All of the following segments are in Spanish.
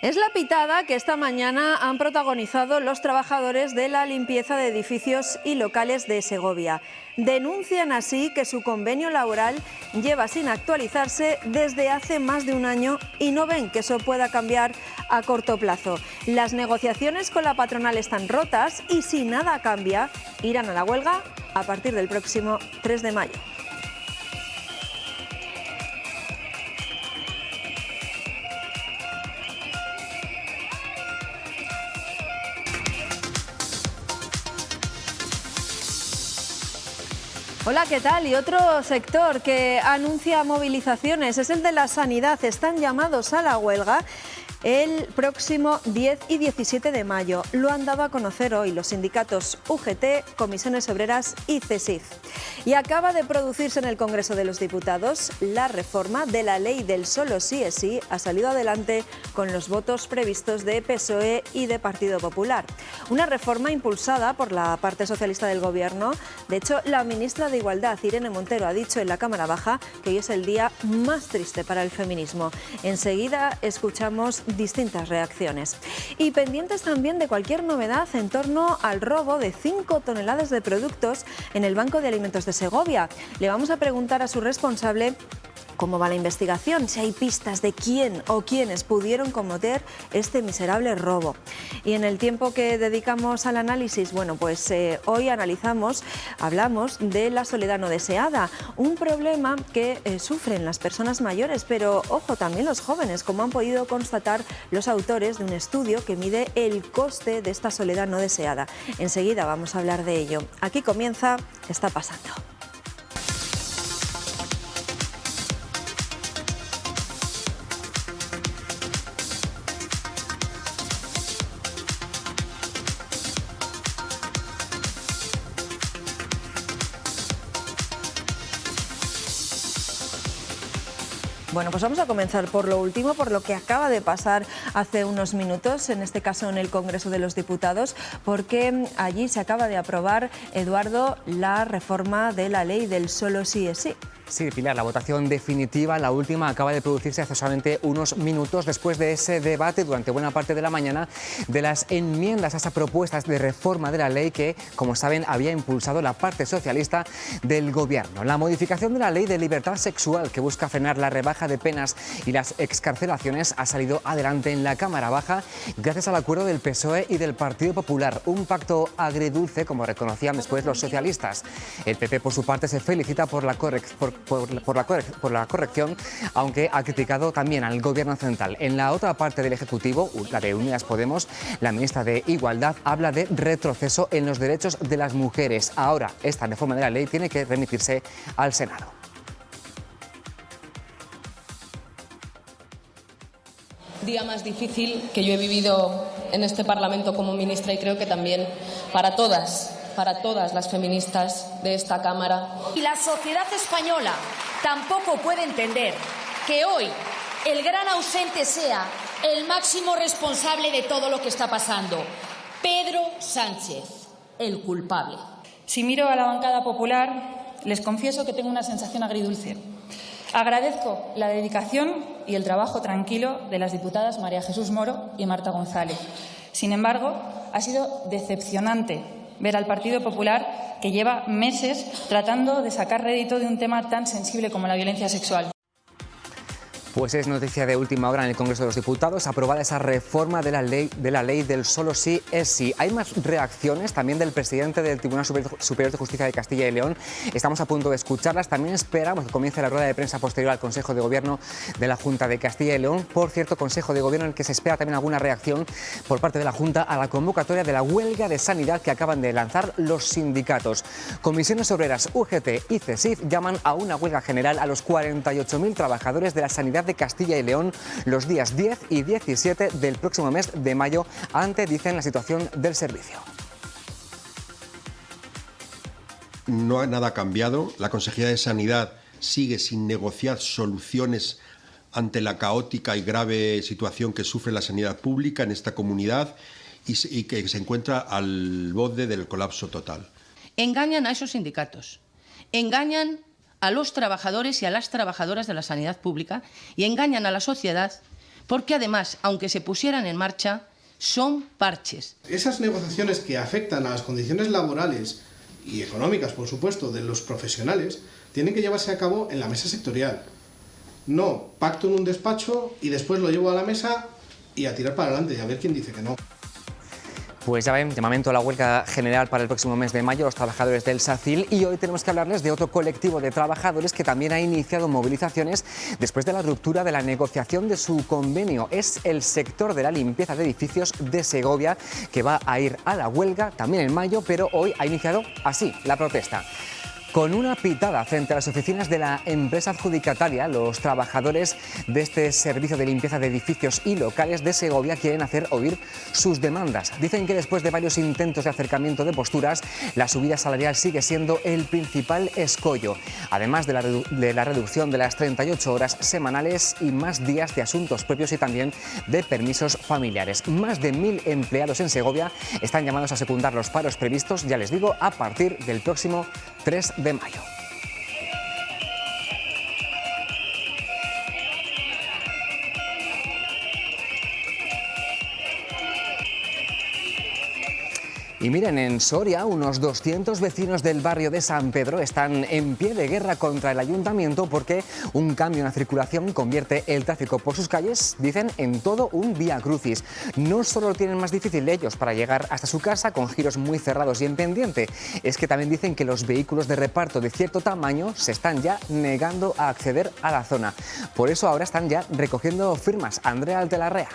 Es la pitada que esta mañana han protagonizado los trabajadores de la limpieza de edificios y locales de Segovia. Denuncian así que su convenio laboral lleva sin actualizarse desde hace más de un año y no ven que eso pueda cambiar a corto plazo. Las negociaciones con la patronal están rotas y si nada cambia, irán a la huelga a partir del próximo 3 de mayo. Hola, ¿qué tal? Y otro sector que anuncia movilizaciones es el de la sanidad. Están llamados a la huelga el próximo 10 y 17 de mayo. Lo han dado a conocer hoy los sindicatos UGT, Comisiones Obreras y CESIF. Y acaba de producirse en el Congreso de los Diputados la reforma de la ley del solo sí es sí. Ha salido adelante con los votos previstos de PSOE y de Partido Popular. Una reforma impulsada por la parte socialista del Gobierno. De hecho, la ministra de Igualdad, Irene Montero, ha dicho en la Cámara Baja que hoy es el día más triste para el feminismo. Enseguida escuchamos distintas reacciones. Y pendientes también de cualquier novedad en torno al robo de 5 toneladas de productos en el Banco de Alimentos de Segovia. Le vamos a preguntar a su responsable cómo va la investigación, si hay pistas de quién o quiénes pudieron cometer este miserable robo. Y en el tiempo que dedicamos al análisis, bueno, pues hoy hablamos de la soledad no deseada, un problema que sufren las personas mayores, pero ojo, también los jóvenes, como han podido constatar los autores de un estudio que mide el coste de esta soledad no deseada. Enseguida vamos a hablar de ello. Aquí comienza ¿Qué está pasando? Bueno, pues vamos a comenzar por lo último, por lo que acaba de pasar hace unos minutos, en este caso en el Congreso de los Diputados, porque allí se acaba de aprobar, Eduardo, la reforma de la ley del solo sí es sí. Sí, Pilar, la votación definitiva, la última, acaba de producirse hace solamente unos minutos después de ese debate durante buena parte de la mañana de las enmiendas a esas propuestas de reforma de la ley que, como saben, había impulsado la parte socialista del Gobierno. La modificación de la ley de libertad sexual que busca frenar la rebaja de penas y las excarcelaciones ha salido adelante en la Cámara Baja gracias al acuerdo del PSOE y del Partido Popular. Un pacto agridulce, como reconocían después los socialistas. El PP, por su parte, se felicita por la corrección, aunque ha criticado también al Gobierno central. En la otra parte del Ejecutivo, la de Unidas Podemos, la ministra de Igualdad habla de retroceso en los derechos de las mujeres. Ahora, esta reforma de la ley tiene que remitirse al Senado. Día más difícil que yo he vivido en este Parlamento como ministra y creo que también para todas las feministas de esta Cámara. Y la sociedad española tampoco puede entender que hoy el gran ausente sea el máximo responsable de todo lo que está pasando, Pedro Sánchez, el culpable. Si miro a la bancada popular, les confieso que tengo una sensación agridulce. Agradezco la dedicación y el trabajo tranquilo de las diputadas María Jesús Moro y Marta González. Sin embargo, ha sido decepcionante ver al Partido Popular que lleva meses tratando de sacar rédito de un tema tan sensible como la violencia sexual. Pues es noticia de última hora en el Congreso de los Diputados, aprobada esa reforma de la ley del solo sí es sí. Hay más reacciones también del presidente del Tribunal Superior de Justicia de Castilla y León. Estamos a punto de escucharlas. También esperamos que comience la rueda de prensa posterior al Consejo de Gobierno de la Junta de Castilla y León. Por cierto, Consejo de Gobierno en el que se espera también alguna reacción por parte de la Junta a la convocatoria de la huelga de sanidad que acaban de lanzar los sindicatos. Comisiones Obreras, UGT y CESIF llaman a una huelga general a los 48.000 trabajadores de la sanidad de Castilla y León los días 10 y 17 del próximo mes de mayo, ante, dicen, la situación del servicio. No ha nada cambiado. La Consejería de Sanidad sigue sin negociar soluciones ante la caótica y grave situación que sufre la sanidad pública en esta comunidad y que se encuentra al borde del colapso total. Engañan a esos sindicatos, engañan a los trabajadores y a las trabajadoras de la sanidad pública y engañan a la sociedad porque además, aunque se pusieran en marcha, son parches. Esas negociaciones que afectan a las condiciones laborales y económicas, por supuesto, de los profesionales, tienen que llevarse a cabo en la mesa sectorial. No, pacto en un despacho y después lo llevo a la mesa y a tirar para adelante y a ver quién dice que no. Pues ya ven, llamamiento a la huelga general para el próximo mes de mayo, los trabajadores del SACIL, y hoy tenemos que hablarles de otro colectivo de trabajadores que también ha iniciado movilizaciones después de la ruptura de la negociación de su convenio. Es el sector de la limpieza de edificios de Segovia, que va a ir a la huelga también en mayo, pero hoy ha iniciado así la protesta. Con una pitada frente a las oficinas de la empresa adjudicataria, los trabajadores de este servicio de limpieza de edificios y locales de Segovia quieren hacer oír sus demandas. Dicen que después de varios intentos de acercamiento de posturas, la subida salarial sigue siendo el principal escollo, además de la reducción de las 38 horas semanales y más días de asuntos propios y también de permisos familiares. Más de 1000 empleados en Segovia están llamados a secundar los paros previstos, ya les digo, a partir del próximo 3 de mayo. Y miren, en Soria, unos 200 vecinos del barrio de San Pedro están en pie de guerra contra el ayuntamiento porque un cambio en la circulación convierte el tráfico por sus calles, dicen, en todo un vía crucis. No solo lo tienen más difícil ellos para llegar hasta su casa con giros muy cerrados y en pendiente, es que también dicen que los vehículos de reparto de cierto tamaño se están ya negando a acceder a la zona. Por eso ahora están ya recogiendo firmas. Andrea Altelarrea.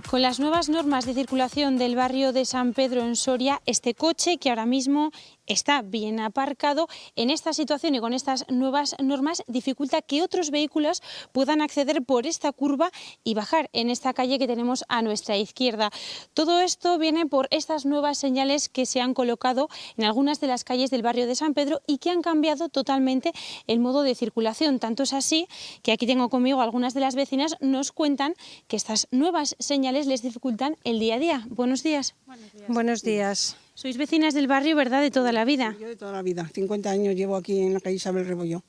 Con las nuevas normas de circulación del barrio de San Pedro en Soria, este coche que ahora mismo está bien aparcado, en esta situación y con estas nuevas normas dificulta que otros vehículos puedan acceder por esta curva y bajar en esta calle que tenemos a nuestra izquierda. Todo esto viene por estas nuevas señales que se han colocado en algunas de las calles del barrio de San Pedro y que han cambiado totalmente el modo de circulación. Tanto es así que aquí tengo conmigo algunas de las vecinas, nos cuentan que estas nuevas señales les dificultan el día a día. Buenos días. Buenos días. Buenos días. Sois vecinas del barrio, ¿verdad?, de toda la vida. Yo de toda la vida, 50 años llevo aquí en la calle Isabel Rebollo.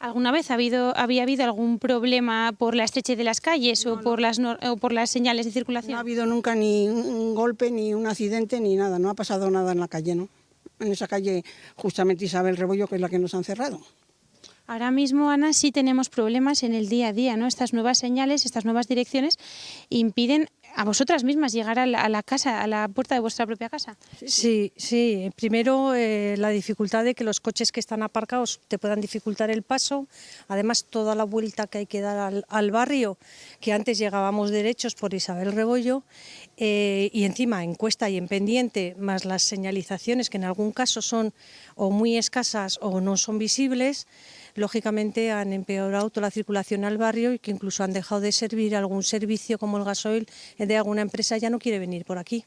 ¿Alguna vez había habido algún problema por la estrechez de las calles o por las señales de circulación? No ha habido nunca ni un golpe, ni un accidente, ni nada. No ha pasado nada en la calle, ¿no? En esa calle, justamente Isabel Rebollo, que es la que nos han cerrado. Ahora mismo, Ana, sí tenemos problemas en el día a día, ¿no? Estas nuevas señales, estas nuevas direcciones impiden a vosotras mismas llegar a la casa, a la puerta de vuestra propia casa. Sí. Primero, la dificultad de que los coches que están aparcados te puedan dificultar el paso. Además, toda la vuelta que hay que dar al barrio, que antes llegábamos derechos por Isabel Rebollo, y encima en cuesta y en pendiente, más las señalizaciones que en algún caso son o muy escasas o no son visibles, lógicamente han empeorado toda la circulación al barrio y que incluso han dejado de servir algún servicio como el gasoil de alguna empresa, ya no quiere venir por aquí.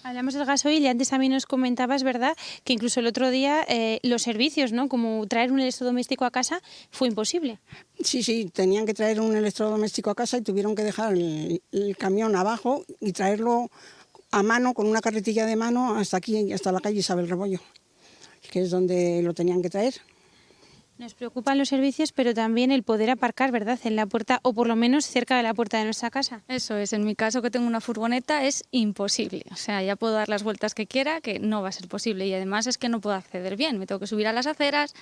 Hablamos del gasoil y antes también nos comentabas, ¿verdad?, que incluso el otro día los servicios, ¿no?, como traer un electrodoméstico a casa, fue imposible. Sí, tenían que traer un electrodoméstico a casa y tuvieron que dejar el camión abajo y traerlo a mano, con una carretilla de mano, hasta aquí, hasta la calle Isabel Rebollo, que es donde lo tenían que traer. Nos preocupan los servicios, pero también el poder aparcar, ¿verdad?, en la puerta o por lo menos cerca de la puerta de nuestra casa. Eso es, en mi caso que tengo una furgoneta es imposible. O sea, ya puedo dar las vueltas que quiera, que no va a ser posible. Y además es que no puedo acceder bien. Me tengo que subir a las aceras,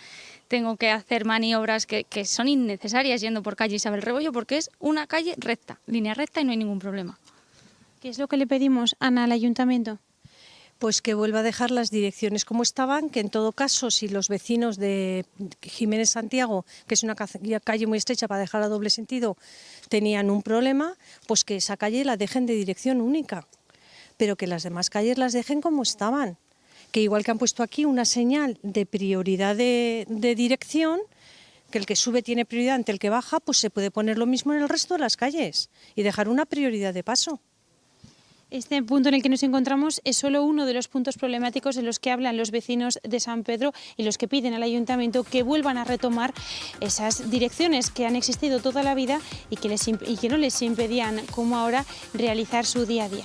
tengo que hacer maniobras que son innecesarias yendo por calle Isabel Rebollo porque es una calle recta, línea recta y no hay ningún problema. ¿Qué es lo que le pedimos, Ana, al ayuntamiento? Pues que vuelva a dejar las direcciones como estaban, que en todo caso, si los vecinos de Jiménez Santiago, que es una calle muy estrecha para dejar a doble sentido, tenían un problema, pues que esa calle la dejen de dirección única, pero que las demás calles las dejen como estaban. Que igual que han puesto aquí una señal de prioridad de dirección, que el que sube tiene prioridad ante el que baja, pues se puede poner lo mismo en el resto de las calles y dejar una prioridad de paso. Este punto en el que nos encontramos es solo uno de los puntos problemáticos de los que hablan los vecinos de San Pedro y los que piden al ayuntamiento que vuelvan a retomar esas direcciones que han existido toda la vida y que no les impedían, como ahora, realizar su día a día.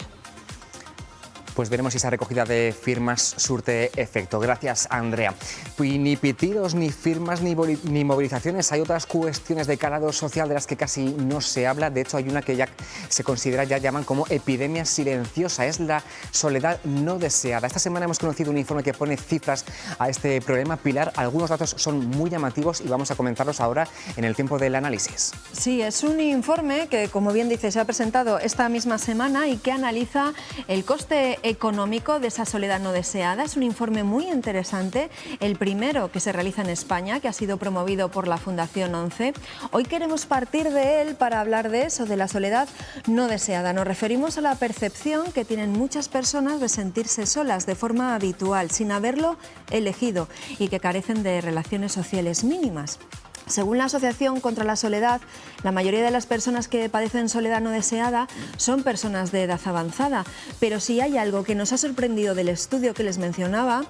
Pues veremos si esa recogida de firmas surte efecto. Gracias, Andrea. Y ni pitidos, ni firmas, ni movilizaciones. Hay otras cuestiones de calado social de las que casi no se habla. De hecho, hay una que ya se considera, ya llaman como epidemia silenciosa. Es la soledad no deseada. Esta semana hemos conocido un informe que pone cifras a este problema. Pilar, algunos datos son muy llamativos y vamos a comentarlos ahora en el tiempo del análisis. Sí, es un informe que, como bien dice, se ha presentado esta misma semana y que analiza el coste económico de esa soledad no deseada. Es un informe muy interesante, el primero que se realiza en España, que ha sido promovido por la Fundación 11. Hoy queremos partir de él para hablar de eso, de la soledad no deseada. Nos referimos a la percepción que tienen muchas personas de sentirse solas de forma habitual, sin haberlo elegido, y que carecen de relaciones sociales mínimas. Según la Asociación contra la Soledad, la mayoría de las personas que padecen soledad no deseada son personas de edad avanzada, pero si hay algo que nos ha sorprendido del estudio que les mencionaba,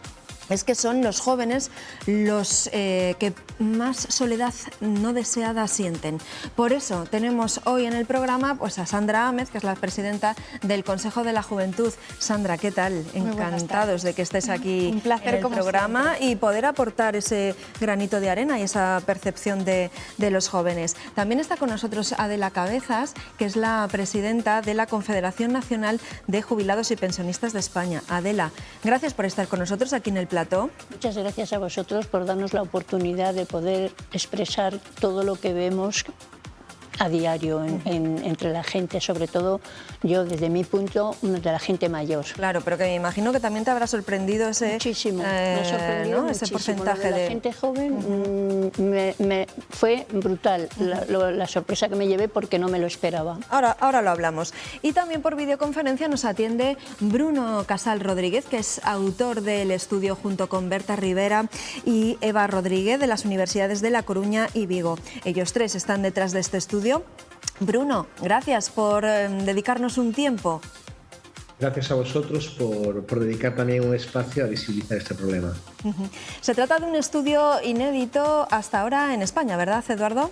es que son los jóvenes los que más soledad no deseada sienten. Por eso tenemos hoy en el programa pues, a Sandra Ámez, que es la presidenta del Consejo de la Juventud. Sandra, ¿qué tal? Encantados de que estés aquí Un placer, en el como programa siempre. y poder aportar ese granito de arena y esa percepción de los jóvenes. También está con nosotros Adela Cabezas, que es la presidenta de la Confederación Nacional de Jubilados y Pensionistas de España. Adela, gracias por estar con nosotros aquí en el plató. Muchas gracias a vosotros por darnos la oportunidad de poder expresar todo lo que vemos a diario entre la gente, sobre todo yo desde mi punto de la gente mayor. Claro, pero que me imagino que también te habrá sorprendido ese, muchísimo, me ha sorprendido ¿no? ese muchísimo. porcentaje Lo de la gente joven fue brutal, la sorpresa que me llevé porque no me lo esperaba. Ahora lo hablamos. Y también por videoconferencia nos atiende Bruno Casal Rodríguez, que es autor del estudio junto con Berta Rivera y Eva Rodríguez de las universidades de La Coruña y Vigo. Ellos tres están detrás de este estudio. Bruno, gracias por dedicarnos un tiempo. Gracias a vosotros por dedicar también un espacio a visibilizar este problema. Se trata de un estudio inédito hasta ahora en España, ¿verdad, Eduardo?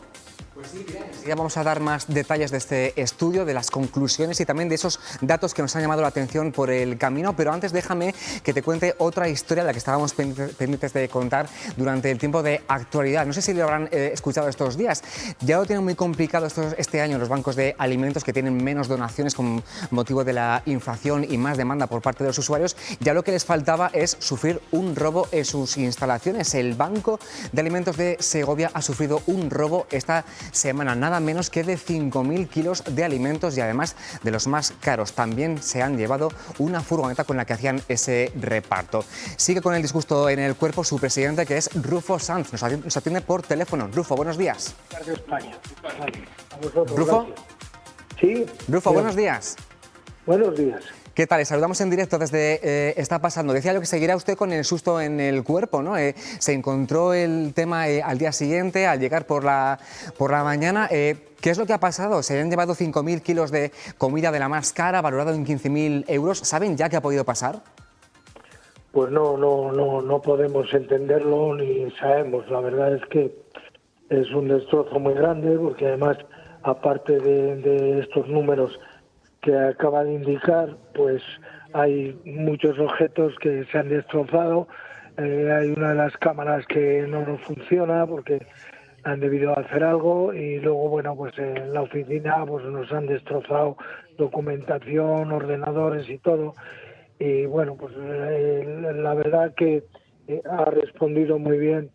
Pues sí, bien. Ya vamos a dar más detalles de este estudio, de las conclusiones y también de esos datos que nos han llamado la atención por el camino, pero antes déjame que te cuente otra historia, la que estábamos pendientes de contar durante el tiempo de actualidad. No sé si lo habrán escuchado estos días. Ya lo tienen muy complicado este año los bancos de alimentos, que tienen menos donaciones con motivo de la inflación y más demanda por parte de los usuarios. Ya lo que les faltaba es sufrir un robo en sus instalaciones. El Banco de Alimentos de Segovia ha sufrido un robo esta semana, nada menos que de 5.000 kilos de alimentos y además de los más caros. También se han llevado una furgoneta con la que hacían ese reparto. Sigue con el disgusto en el cuerpo su presidente, que es Rufo Sanz. Nos atiende por teléfono. Rufo, buenos días. De España. A vosotros, ¿Rufo? gracias. Sí. Rufo, buenos días. Buenos días. ¿Qué tal? Les saludamos en directo desde Está Pasando. Decía yo que seguirá usted con el susto en el cuerpo, ¿no? Se encontró el tema al día siguiente, al llegar por la mañana. ¿Qué es lo que ha pasado? Se han llevado 5.000 kilos de comida de la más cara, valorado en 15.000 euros. ¿Saben ya qué ha podido pasar? Pues no podemos entenderlo ni sabemos. La verdad es que es un destrozo muy grande porque además, aparte de estos números que acaba de indicar, pues hay muchos objetos que se han destrozado. Hay una de las cámaras que no nos funciona porque han debido hacer algo y luego, bueno, pues en la oficina pues nos han destrozado documentación, ordenadores y todo. Y bueno, pues la verdad que ha respondido muy bien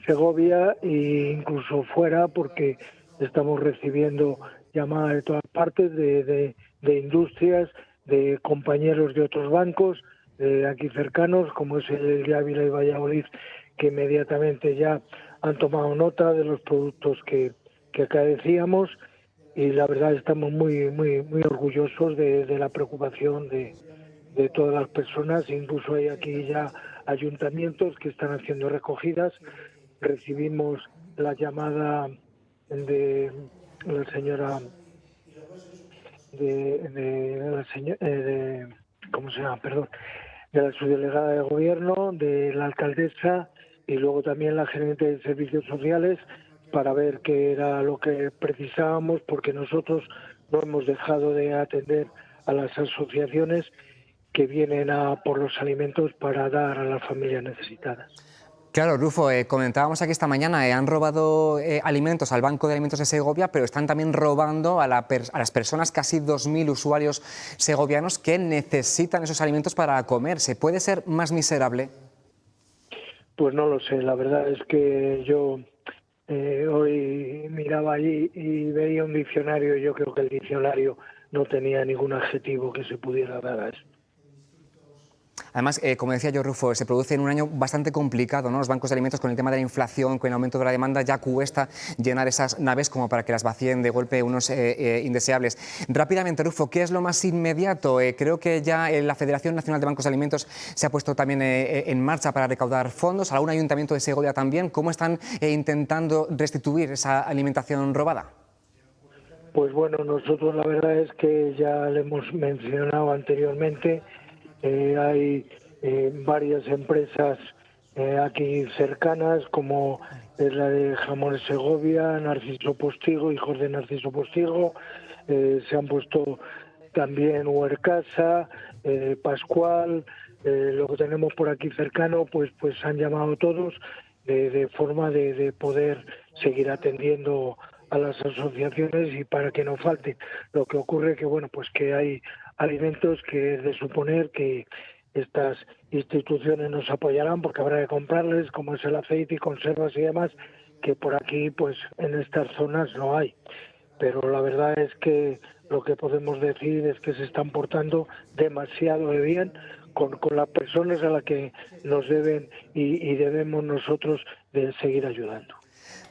Segovia e incluso fuera, porque estamos recibiendo llamadas de todas partes de industrias, de compañeros de otros bancos, de aquí cercanos, como es el de Ávila y Valladolid, que inmediatamente ya han tomado nota de los productos que carecíamos, y la verdad estamos muy orgullosos de la preocupación de todas las personas. Incluso hay aquí ya ayuntamientos que están haciendo recogidas. Recibimos la llamada de la señora de la subdelegada de gobierno, de la alcaldesa y luego también la gerente de servicios sociales, para ver qué era lo que precisábamos, porque nosotros no hemos dejado de atender a las asociaciones que vienen a por los alimentos para dar a las familias necesitadas. Claro, Rufo, comentábamos aquí esta mañana, han robado alimentos al Banco de Alimentos de Segovia, pero están también robando a las personas, casi 2.000 usuarios segovianos que necesitan esos alimentos para comer. ¿Se puede ser más miserable? Pues no lo sé, la verdad es que yo hoy miraba allí y veía un diccionario y yo creo que el diccionario no tenía ningún adjetivo que se pudiera dar a eso. Además, como decía yo, Rufo, se produce en un año bastante complicado, ¿no? Los bancos de alimentos, con el tema de la inflación, con el aumento de la demanda, ya cuesta llenar esas naves como para que las vacíen de golpe unos indeseables. Rápidamente, Rufo, ¿qué es lo más inmediato? Creo que ya la Federación Nacional de Bancos de Alimentos se ha puesto también en marcha para recaudar fondos. Algún ayuntamiento de Segovia también. ¿Cómo están intentando restituir esa alimentación robada? Pues bueno, nosotros la verdad es que ya le hemos mencionado anteriormente. Hay varias empresas aquí cercanas, como es la de Jamones Segovia, Narciso Postigo, hijos de Narciso Postigo. Se han puesto también Huercasa, Pascual, lo que tenemos por aquí cercano, pues han llamado todos de forma de poder seguir atendiendo a las asociaciones y para que no falte. Lo que ocurre que bueno, pues que hay alimentos que es de suponer que estas instituciones nos apoyarán porque habrá que comprarles, como es el aceite y conservas y demás, que por aquí pues en estas zonas no hay. Pero la verdad es que lo que podemos decir es que se están portando demasiado bien con las personas a las que nos deben y debemos nosotros de seguir ayudando.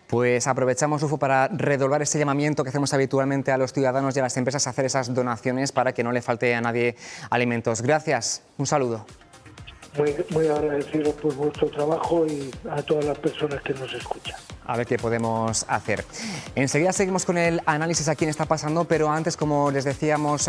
Pues aprovechamos, Rufo, para redoblar ese llamamiento que hacemos habitualmente a los ciudadanos y a las empresas a hacer esas donaciones para que no le falte a nadie alimentos. Gracias, un saludo. Muy agradecido por vuestro trabajo y a todas las personas que nos escuchan. A ver qué podemos hacer. Enseguida seguimos con el análisis a quién está pasando, pero antes, como les decimos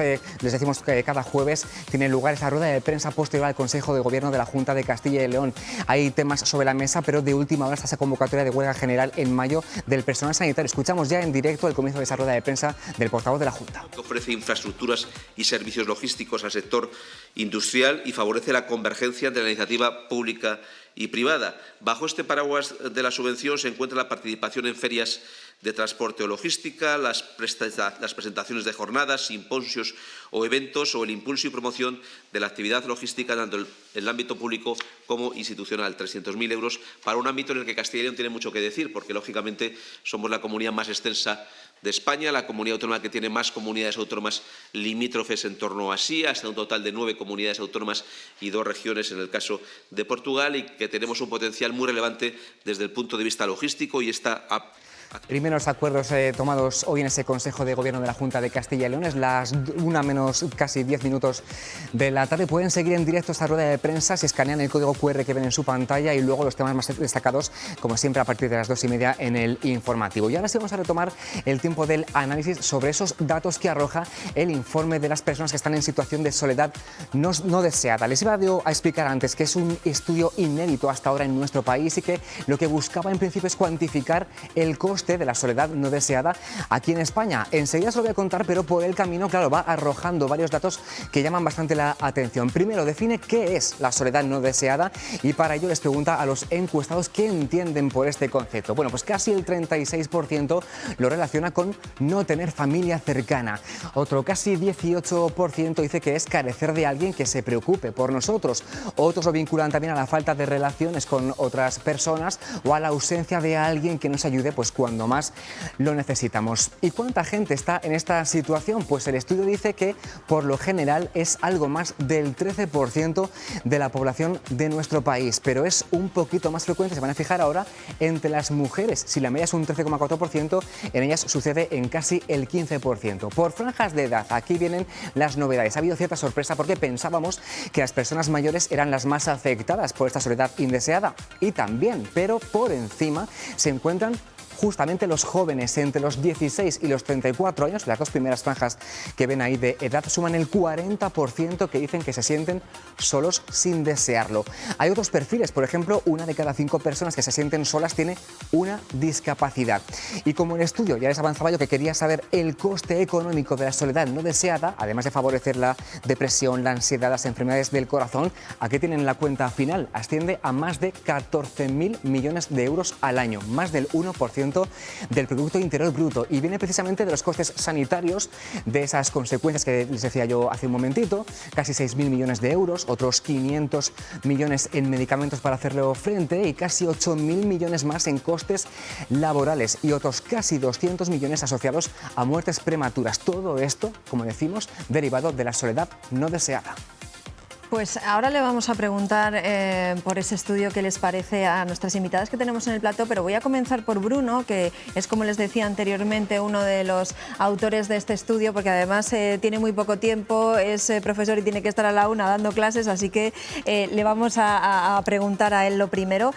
que cada jueves tiene lugar esa rueda de prensa posterior al Consejo de Gobierno de la Junta de Castilla y León. Hay temas sobre la mesa, pero de última hora está esa convocatoria de huelga general en mayo del personal sanitario. Escuchamos ya en directo el comienzo de esa rueda de prensa del portavoz de la Junta. Ofrece infraestructuras y servicios logísticos al sector industrial y favorece la convergencia de la iniciativa pública y privada. Bajo este paraguas de la subvención se encuentra la participación en ferias de transporte o logística, las presentaciones de jornadas, simposios o eventos o el impulso y promoción de la actividad logística tanto en el ámbito público como institucional. 300.000 euros para un ámbito en el que Castilla y León tiene mucho que decir, porque lógicamente somos la comunidad más extensa de España, la comunidad autónoma que tiene más comunidades autónomas limítrofes en torno a sí, hasta un total de 9 comunidades autónomas y 2 regiones en el caso de Portugal, y que tenemos un potencial muy relevante desde el punto de vista logístico y está Primeros acuerdos tomados hoy en ese Consejo de Gobierno de la Junta de Castilla y León. Es las 1 menos casi 10 minutos de la tarde. Pueden seguir en directo esta rueda de prensa si escanean el código QR que ven en su pantalla y luego los temas más destacados, como siempre, a partir de las 2:30 en el informativo. Y ahora sí vamos a retomar el tiempo del análisis sobre esos datos que arroja el informe de las personas que están en situación de soledad no deseada. Les iba a explicar antes que es un estudio inédito hasta ahora en nuestro país y que lo que buscaba en principio es cuantificar el coste de la soledad no deseada aquí en España. Enseguida se lo voy a contar, pero por el camino, claro, va arrojando varios datos que llaman bastante la atención. Primero, define qué es la soledad no deseada y para ello les pregunta a los encuestados qué entienden por este concepto. Bueno, pues casi el 36% lo relaciona con no tener familia cercana. Otro casi 18% dice que es carecer de alguien que se preocupe por nosotros. Otros lo vinculan también a la falta de relaciones con otras personas o a la ausencia de alguien que nos ayude pues cuando más lo necesitamos. ¿Y cuánta gente está en esta situación? Pues el estudio dice que por lo general es algo más del 13% de la población de nuestro país, pero es un poquito más frecuente, se van a fijar ahora, entre las mujeres. Si la media es un 13,4%, en ellas sucede en casi el 15%. Por franjas de edad, aquí vienen las novedades. Ha habido cierta sorpresa porque pensábamos que las personas mayores eran las más afectadas por esta soledad indeseada y también, pero por encima se encuentran justamente los jóvenes entre los 16 y los 34 años, las dos primeras franjas que ven ahí de edad, suman el 40% que dicen que se sienten solos sin desearlo. Hay otros perfiles, por ejemplo, 1 de cada 5 personas que se sienten solas tiene una discapacidad. Y como el estudio ya les avanzaba yo que quería saber el coste económico de la soledad no deseada, además de favorecer la depresión, la ansiedad, las enfermedades del corazón, aquí tienen la cuenta final, asciende a más de 14.000 millones de euros al año, más del 1% del Producto Interior Bruto, y viene precisamente de los costes sanitarios de esas consecuencias que les decía yo hace un momentito, casi 6.000 millones de euros, otros 500 millones en medicamentos para hacerle frente y casi 8.000 millones más en costes laborales y otros casi 200 millones asociados a muertes prematuras. Todo esto, como decimos, derivado de la soledad no deseada. Pues ahora le vamos a preguntar por ese estudio qué les parece a nuestras invitadas que tenemos en el plató, pero voy a comenzar por Bruno, que es, como les decía anteriormente, uno de los autores de este estudio, porque además tiene muy poco tiempo, es profesor y tiene que estar a la una dando clases, así que le vamos a preguntar a él lo primero.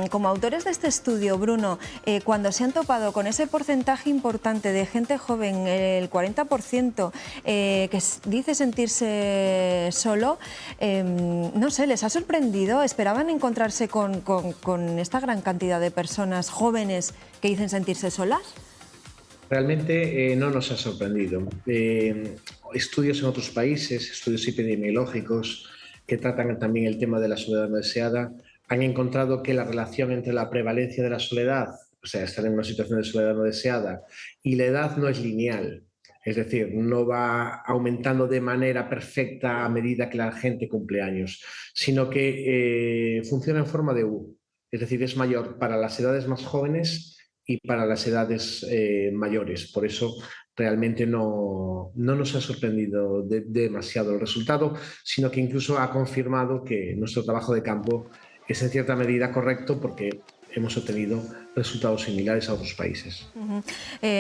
Como autores de este estudio, Bruno, cuando se han topado con ese porcentaje importante de gente joven, el 40%, que dice sentirse solo, no sé, ¿les ha sorprendido? ¿Esperaban encontrarse con esta gran cantidad de personas jóvenes que dicen sentirse solas? Realmente no nos ha sorprendido. Estudios en otros países, estudios epidemiológicos que tratan también el tema de la soledad no deseada, han encontrado que la relación entre la prevalencia de la soledad, o sea, estar en una situación de soledad no deseada, y la edad no es lineal. Es decir, no va aumentando de manera perfecta a medida que la gente cumple años, sino que funciona en forma de U. Es decir, es mayor para las edades más jóvenes y para las edades mayores. Por eso realmente no nos ha sorprendido demasiado el resultado, sino que incluso ha confirmado que nuestro trabajo de campo es en cierta medida correcto, porque hemos obtenido resultados similares a otros países.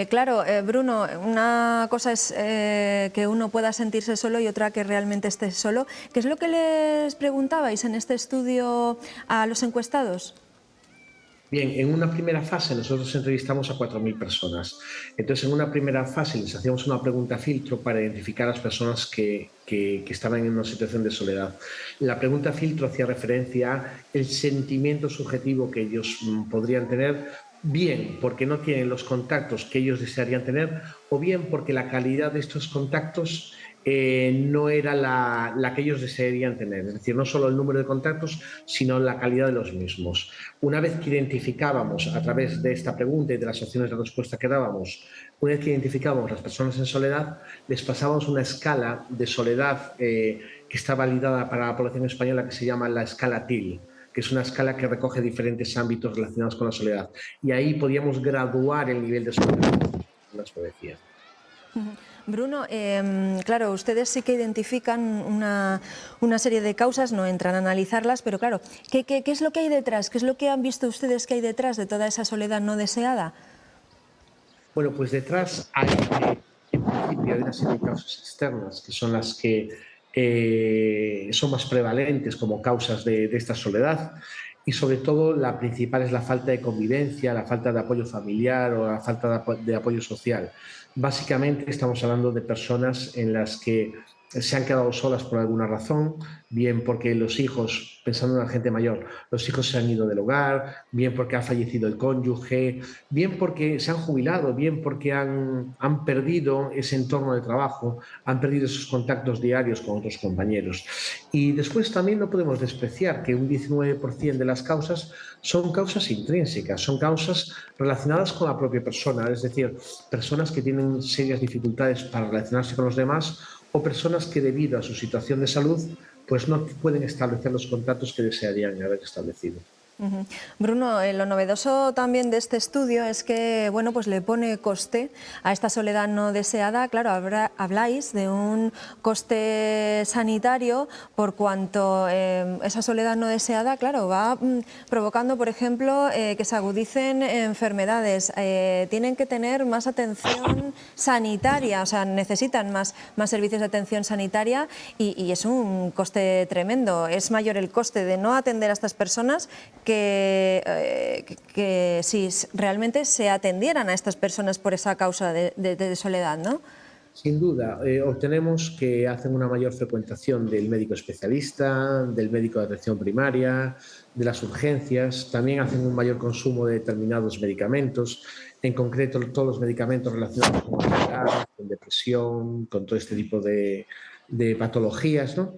Claro, Bruno, una cosa es que uno pueda sentirse solo y otra que realmente esté solo. ¿Qué es lo que les preguntabais en este estudio a los encuestados? Bien, en una primera fase nosotros entrevistamos a 4.000 personas. Entonces, en una primera fase les hacíamos una pregunta filtro para identificar a las personas que estaban en una situación de soledad. La pregunta filtro hacía referencia al sentimiento subjetivo que ellos podrían tener, bien porque no tienen los contactos que ellos desearían tener, o bien porque la calidad de estos contactos no era la que ellos desearían tener. Es decir, no solo el número de contactos, sino la calidad de los mismos. Una vez que identificábamos a través de esta pregunta y de las opciones de respuesta que dábamos, una vez que identificábamos las personas en soledad, les pasábamos una escala de soledad que está validada para la población española, que se llama la escala TIL, que es una escala que recoge diferentes ámbitos relacionados con la soledad. Y ahí podíamos graduar el nivel de soledad que las padecían. Bruno, claro, ustedes sí que identifican una serie de causas, no entran a analizarlas, pero claro, ¿qué es lo que hay detrás? ¿Qué es lo que han visto ustedes que hay detrás de toda esa soledad no deseada? Bueno, pues detrás hay, en principio, hay una serie de causas externas que son las que son más prevalentes como causas de esta soledad, y sobre todo la principal es la falta de convivencia, la falta de apoyo familiar o la falta de apoyo social. Básicamente estamos hablando de personas en las que se han quedado solas por alguna razón, bien porque los hijos, pensando en la gente mayor, los hijos se han ido del hogar, bien porque ha fallecido el cónyuge, bien porque se han jubilado, bien porque han perdido ese entorno de trabajo, han perdido esos contactos diarios con otros compañeros. Y después también no podemos despreciar que un 19% de las causas son causas intrínsecas, son causas relacionadas con la propia persona, es decir, personas que tienen serias dificultades para relacionarse con los demás, o personas que debido a su situación de salud pues no pueden establecer los contactos que desearían haber establecido. Bruno, lo novedoso también de este estudio es que bueno, pues le pone coste a esta soledad no deseada. Claro, habláis de un coste sanitario por cuanto esa soledad no deseada, claro, va provocando, por ejemplo, que se agudicen enfermedades. Tienen que tener más atención sanitaria, o sea, necesitan más servicios de atención sanitaria y es un coste tremendo. Es mayor el coste de no atender a estas personas que si realmente se atendieran a estas personas por esa causa de soledad, ¿no? Sin duda, obtenemos que hacen una mayor frecuentación del médico especialista, del médico de atención primaria, de las urgencias, también hacen un mayor consumo de determinados medicamentos, en concreto todos los medicamentos relacionados con ansiedad, con depresión, con todo este tipo de patologías, ¿no?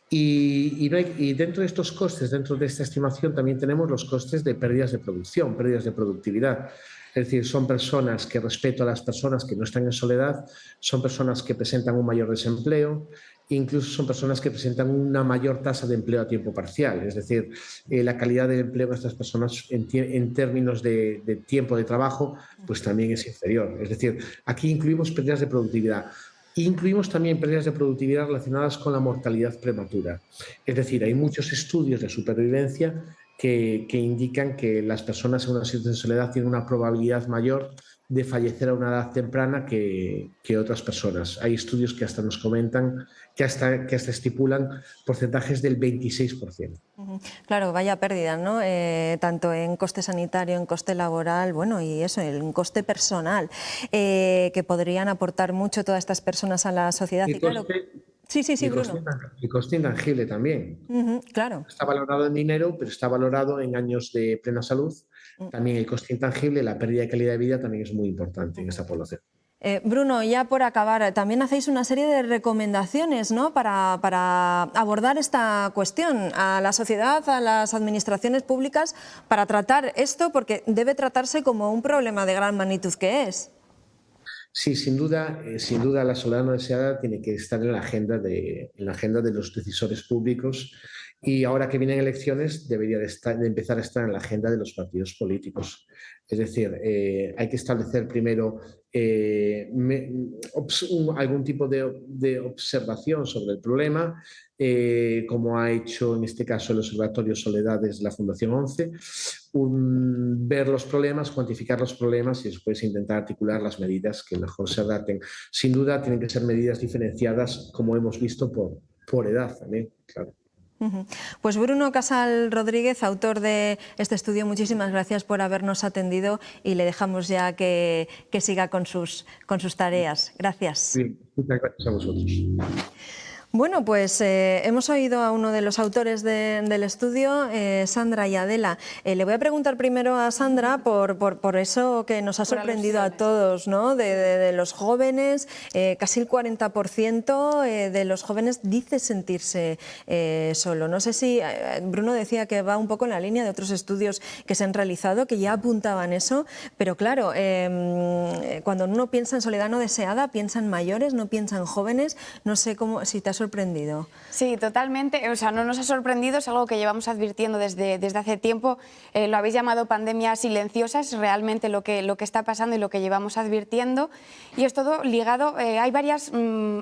Y dentro de estos costes, dentro de esta estimación, también tenemos los costes de pérdidas de producción, pérdidas de productividad. Es decir, son personas que, respecto a las personas que no están en soledad, son personas que presentan un mayor desempleo, incluso son personas que presentan una mayor tasa de empleo a tiempo parcial. Es decir, la calidad del empleo de estas personas en términos de tiempo de trabajo, pues también es inferior. Es decir, aquí incluimos pérdidas de productividad. Incluimos también pérdidas de productividad relacionadas con la mortalidad prematura. Es decir, hay muchos estudios de supervivencia que indican que las personas en una situación de soledad tienen una probabilidad mayor de fallecer a una edad temprana que otras personas. Hay estudios que hasta nos comentan, que hasta estipulan porcentajes del 26%. Claro, vaya pérdida, ¿no? Tanto en coste sanitario, en coste laboral, bueno, y eso, en coste personal, que podrían aportar mucho todas estas personas a la sociedad. Y claro, sí, Bruno. El coste intangible también. Claro. Está valorado en dinero, pero está valorado en años de plena salud. También el coste intangible, la pérdida de calidad de vida también es muy importante en esta población. Bruno, ya por acabar, también hacéis una serie de recomendaciones, ¿no?, para abordar esta cuestión a la sociedad, a las administraciones públicas, para tratar esto, porque debe tratarse como un problema de gran magnitud que es. Sí, sin duda la soledad no deseada tiene que estar en la agenda de los decisores públicos, y ahora que vienen elecciones debería de empezar a estar en la agenda de los partidos políticos. Es decir, hay que establecer primero algún tipo de observación sobre el problema, como ha hecho en este caso el Observatorio Soledades de la Fundación 11, ver los problemas, cuantificar los problemas y después intentar articular las medidas que mejor se adapten. Sin duda tienen que ser medidas diferenciadas, como hemos visto, por edad también, claro. Pues Bruno Casal Rodríguez, autor de este estudio, muchísimas gracias por habernos atendido y le dejamos ya que siga con sus tareas. Gracias. Sí, muchas gracias a vosotros. Bueno, pues hemos oído a uno de los autores del estudio, Sandra y Adela. Le voy a preguntar primero a Sandra por eso que nos ha sorprendido a todos, ¿no? De los jóvenes, casi el 40% de los jóvenes dice sentirse solo. No sé si Bruno decía que va un poco en la línea de otros estudios que se han realizado, que ya apuntaban eso, pero claro, cuando uno piensa en soledad no deseada, piensa en mayores, no piensa en jóvenes. No sé si te ha sorprendido. Sí, totalmente. O sea, no nos ha sorprendido, es algo que llevamos advirtiendo desde hace tiempo. Lo habéis llamado pandemia silenciosa, es realmente lo que está pasando y lo que llevamos advirtiendo. Y es todo ligado, hay varias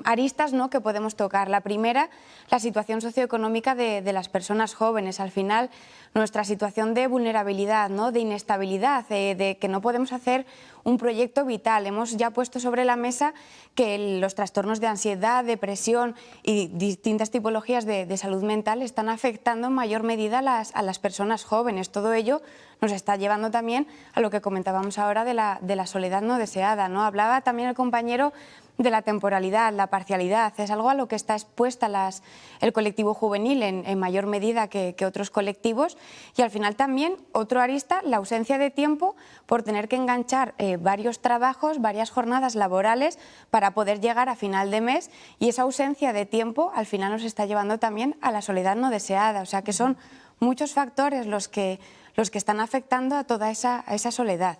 aristas, ¿no?, que podemos tocar. La primera, la situación socioeconómica de las personas jóvenes. Al final, nuestra situación de vulnerabilidad, ¿no?, de inestabilidad, de que no podemos hacer un proyecto vital. Hemos ya puesto sobre la mesa que los trastornos de ansiedad, depresión y distintas tipologías de salud mental están afectando en mayor medida a las personas jóvenes. Todo ello nos está llevando también a lo que comentábamos ahora de la soledad no deseada, ¿no? Hablaba también el compañero de la temporalidad, la parcialidad. Es algo a lo que está expuesta el colectivo juvenil en mayor medida que otros colectivos. Y al final también, otro arista, la ausencia de tiempo por tener que enganchar varios trabajos, varias jornadas laborales para poder llegar a final de mes, y esa ausencia de tiempo al final nos está llevando también a la soledad no deseada. O sea que son muchos factores los que están afectando a toda esa soledad.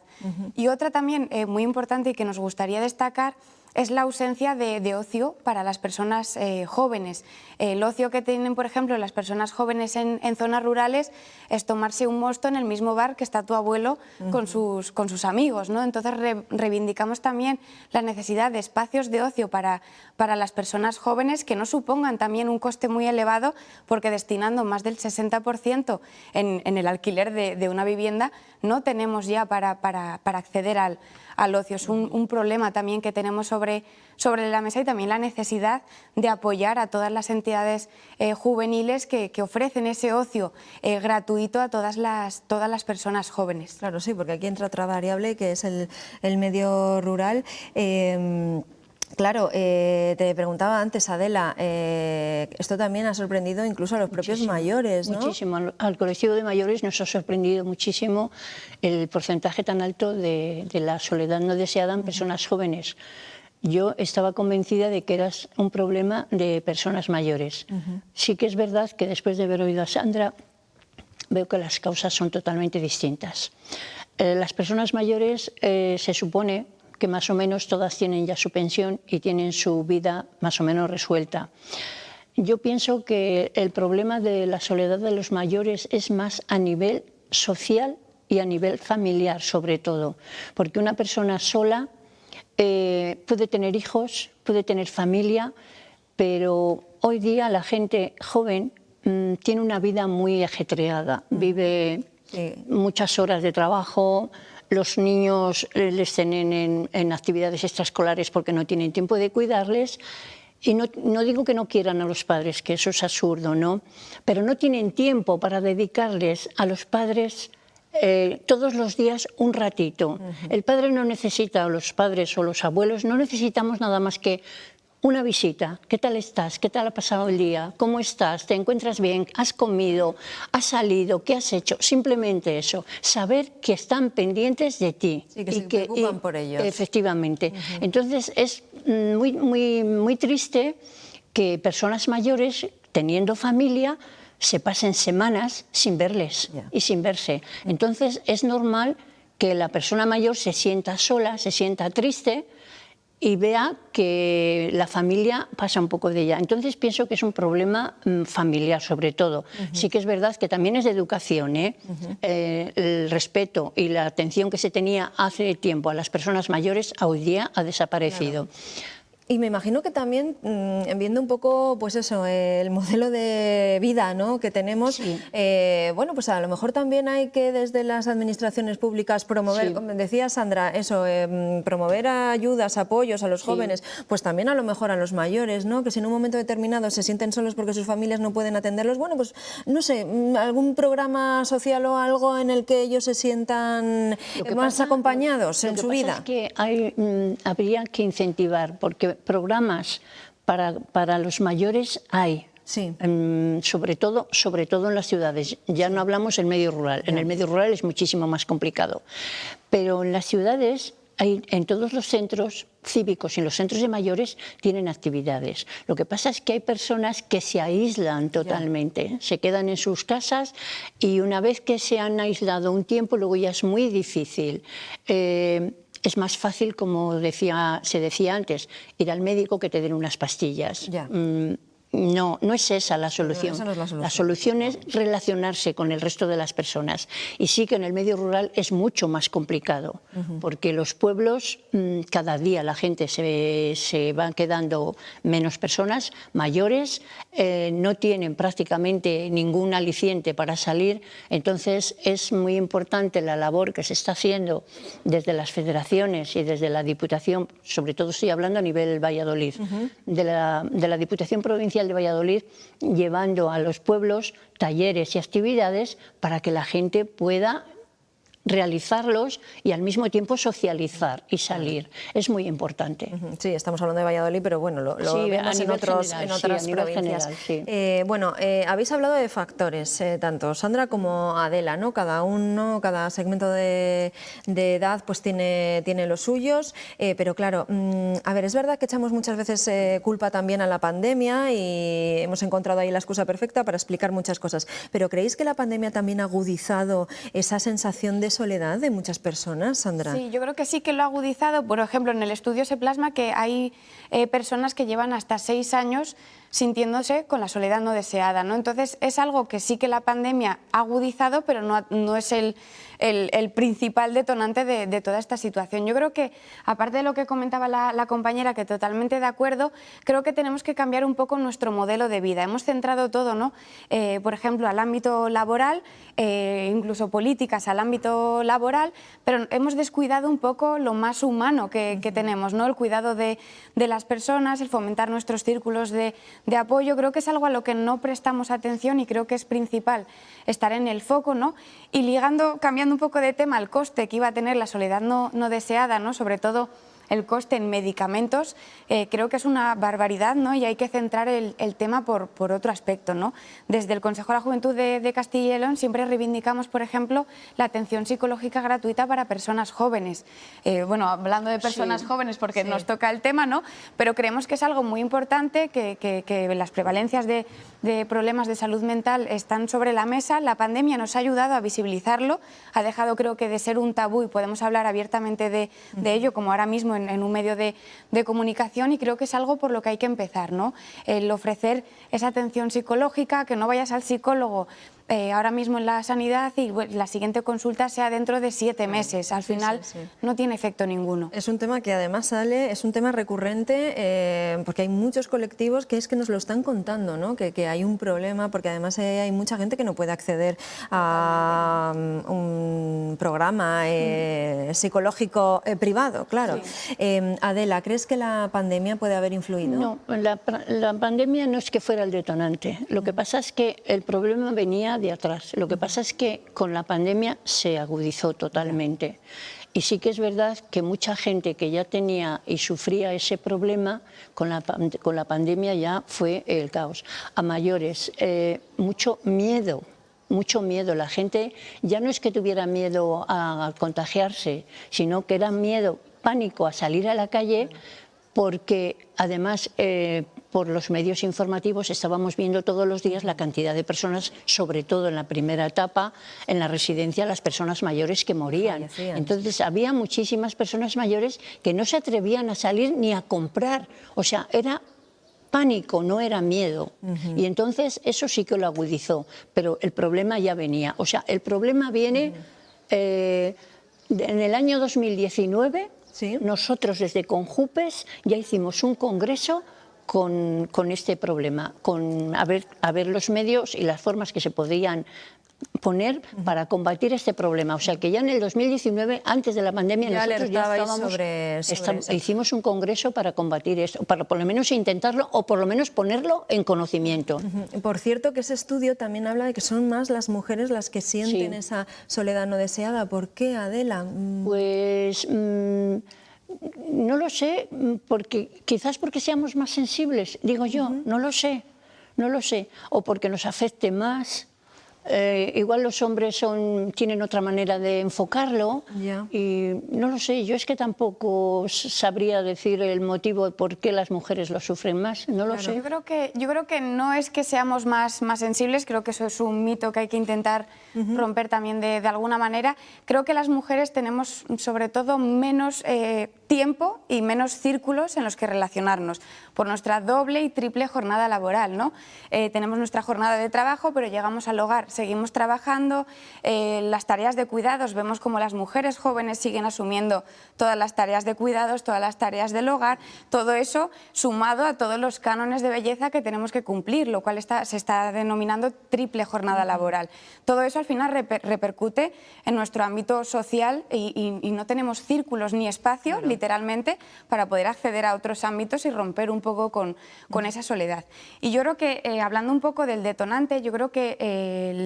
Y otra también muy importante y que nos gustaría destacar es la ausencia de ocio para las personas jóvenes. El ocio que tienen, por ejemplo, las personas jóvenes en zonas rurales es tomarse un mosto en el mismo bar que está tu abuelo con sus amigos, ¿no? Entonces reivindicamos también la necesidad de espacios de ocio para las personas jóvenes que no supongan también un coste muy elevado, porque destinando más del 60% en el alquiler de una vivienda no tenemos ya para acceder al ocio. Es un problema también que tenemos sobre sobre la mesa, y también la necesidad de apoyar a todas las entidades juveniles que ofrecen ese ocio gratuito a todas las personas jóvenes. Claro, sí, porque aquí entra otra variable que es el medio rural. Claro, te preguntaba antes, Adela, esto también ha sorprendido incluso a los propios mayores, ¿no? Muchísimo. Al colectivo de mayores nos ha sorprendido muchísimo el porcentaje tan alto de la soledad no deseada en personas jóvenes. Yo estaba convencida de que era un problema de personas mayores. Sí que es verdad que después de haber oído a Sandra, veo que las causas son totalmente distintas. Las personas mayores se supone que más o menos todas tienen ya su pensión y tienen su vida más o menos resuelta. Yo pienso que el problema de la soledad de los mayores es más a nivel social y a nivel familiar, sobre todo, porque una persona sola puede tener hijos, puede tener familia, pero hoy día la gente joven tiene una vida muy ajetreada, vive muchas horas de trabajo. Los niños les tienen en actividades extraescolares porque no tienen tiempo de cuidarles. Y no digo que no quieran a los padres, que eso es absurdo, ¿no? Pero no tienen tiempo para dedicarles a los padres todos los días un ratito. El padre no necesita, o los padres o los abuelos, no necesitamos nada más que una visita. ¿Qué tal estás? ¿Qué tal ha pasado el día? ¿Cómo estás? ¿Te encuentras bien? ¿Has comido? ¿Has salido? ¿Qué has hecho? Simplemente eso. Saber que están pendientes de ti. Sí, que se preocupan por ellos. Efectivamente. Entonces es muy triste que personas mayores, teniendo familia, se pasen semanas sin verles y sin verse. Entonces es normal que la persona mayor se sienta sola, se sienta triste, y vea que la familia pasa un poco de ella. Entonces pienso que es un problema familiar, sobre todo. Sí que es verdad que también es de educación, el respeto y la atención que se tenía hace tiempo a las personas mayores hoy día ha desaparecido. Claro. Y me imagino que también, viendo un poco, pues eso, el modelo de vida, ¿no?, que tenemos, bueno, pues a lo mejor también hay que desde las administraciones públicas promover, como decía Sandra, eso, promover ayudas, apoyos a los jóvenes, pues también a lo mejor a los mayores, ¿no?, que si en un momento determinado se sienten solos porque sus familias no pueden atenderlos, bueno, pues no sé, algún programa social o algo en el que ellos se sientan más acompañados en su vida. Lo que pasa es que habría que incentivar, porque programas para los mayores hay, sobre todo en las ciudades. Ya no hablamos en medio rural. En el medio rural es muchísimo más complicado. Pero en las ciudades, en todos los centros cívicos y en los centros de mayores tienen actividades. Lo que pasa es que hay personas que se aíslan totalmente, se quedan en sus casas y una vez que se han aislado un tiempo, luego ya es muy difícil. Es más fácil, como se decía antes, ir al médico que te den unas pastillas. No es esa la solución. Esa no es la solución. La solución es relacionarse con el resto de las personas. Y sí que en el medio rural es mucho más complicado, porque los pueblos, cada día la gente se va quedando menos personas, mayores, no tienen prácticamente ningún aliciente para salir. Entonces es muy importante la labor que se está haciendo desde las federaciones y desde la Diputación, sobre todo estoy hablando a nivel Valladolid, de la Diputación Provincial de Valladolid, llevando a los pueblos talleres y actividades para que la gente pueda realizarlos y al mismo tiempo socializar y salir. Es muy importante. Sí, estamos hablando de Valladolid, pero bueno, lo vemos en otras provincias. Bueno, habéis hablado de factores, tanto Sandra como Adela, ¿no? Cada segmento de edad pues tiene los suyos, pero claro, a ver, es verdad que echamos muchas veces culpa también a la pandemia y hemos encontrado ahí la excusa perfecta para explicar muchas cosas, pero ¿creéis que la pandemia también ha agudizado esa sensación de soledad de muchas personas, Sandra? Sí, yo creo que sí que lo ha agudizado. Por ejemplo, en el estudio se plasma que hay personas que llevan hasta 6 años sintiéndose con la soledad no deseada, ¿no? Entonces es algo que sí que la pandemia ha agudizado, pero no es el principal detonante de toda esta situación. Yo creo que, aparte de lo que comentaba la compañera, que totalmente de acuerdo, creo que tenemos que cambiar un poco nuestro modelo de vida. Hemos centrado todo, ¿no? Por ejemplo, al ámbito laboral, incluso políticas al ámbito laboral, pero hemos descuidado un poco lo más humano que tenemos, ¿no? El cuidado de las personas, el fomentar nuestros círculos de apoyo. Creo que es algo a lo que no prestamos atención y creo que es principal estar en el foco, ¿no? Y cambiando un poco de tema, el coste que iba a tener la soledad no deseada, ¿no? Sobre todo el coste en medicamentos, creo que es una barbaridad, ¿no? Y hay que centrar el tema por otro aspecto, ¿no? Desde el Consejo de la Juventud de Castilla y León siempre reivindicamos, por ejemplo, la atención psicológica gratuita para personas jóvenes. Bueno, hablando de personas jóvenes porque nos toca el tema, ¿no? Pero creemos que es algo muy importante, que las prevalencias de problemas de salud mental están sobre la mesa. La pandemia nos ha ayudado a visibilizarlo, ha dejado, creo que, de ser un tabú y podemos hablar abiertamente de ello, como ahora mismo en un medio de comunicación, y creo que es algo por lo que hay que empezar, ¿no? El ofrecer esa atención psicológica, que no vayas al psicólogo ahora mismo en la sanidad y la siguiente consulta sea dentro de 7 meses. Al final no tiene efecto ninguno. Es un tema que además es un tema recurrente, porque hay muchos colectivos que nos lo están contando, ¿no? Que hay un problema, porque además hay mucha gente que no puede acceder a un programa psicológico privado, claro. Adela, ¿crees que la pandemia puede haber influido? No, la pandemia no es que fuera el detonante. Lo que pasa es que el problema venía de atrás. Lo que pasa es que con la pandemia se agudizó totalmente. Y sí que es verdad que mucha gente que ya tenía y sufría ese problema, con la pandemia ya fue el caos. A mayores, mucho miedo. Mucho miedo. La gente ya no es que tuviera miedo a contagiarse, sino que era miedo, pánico a salir a la calle, porque además por los medios informativos estábamos viendo todos los días la cantidad de personas, sobre todo en la primera etapa, en la residencia, las personas mayores que morían. Entonces había muchísimas personas mayores que no se atrevían a salir ni a comprar. O sea, era pánico, no era miedo. Y entonces eso sí que lo agudizó, pero el problema ya venía. O sea, el problema viene en el año 2019. Nosotros desde Conjupes ya hicimos un congreso con este problema, a ver los medios y las formas que se podían poner para combatir este problema. O sea que ya en el 2019, antes de la pandemia, nosotros ya estábamos, hicimos un congreso para combatir esto, para por lo menos intentarlo o por lo menos ponerlo en conocimiento. Por cierto, que ese estudio también habla de que son más las mujeres las que sienten esa soledad no deseada. ¿Por qué, Adela? Pues no lo sé, quizás porque seamos más sensibles, digo yo, no lo sé, o porque nos afecte más. Igual los hombres tienen otra manera de enfocarlo y no lo sé, yo es que tampoco sabría decir el motivo de por qué las mujeres lo sufren más, no lo sé. Yo creo que no es que seamos más sensibles, creo que eso es un mito que hay que intentar romper también de alguna manera. Creo que las mujeres tenemos sobre todo menos tiempo y menos círculos en los que relacionarnos por nuestra doble y triple jornada laboral, ¿no? Tenemos nuestra jornada de trabajo, pero llegamos al hogar, seguimos trabajando, las tareas de cuidados, vemos como las mujeres jóvenes siguen asumiendo todas las tareas de cuidados, todas las tareas del hogar, todo eso sumado a todos los cánones de belleza que tenemos que cumplir, lo cual se está denominando triple jornada laboral. Todo eso al final repercute en nuestro ámbito social y no tenemos círculos ni espacio, literalmente, para poder acceder a otros ámbitos y romper un poco con esa soledad. Y yo creo que, hablando un poco del detonante, yo creo que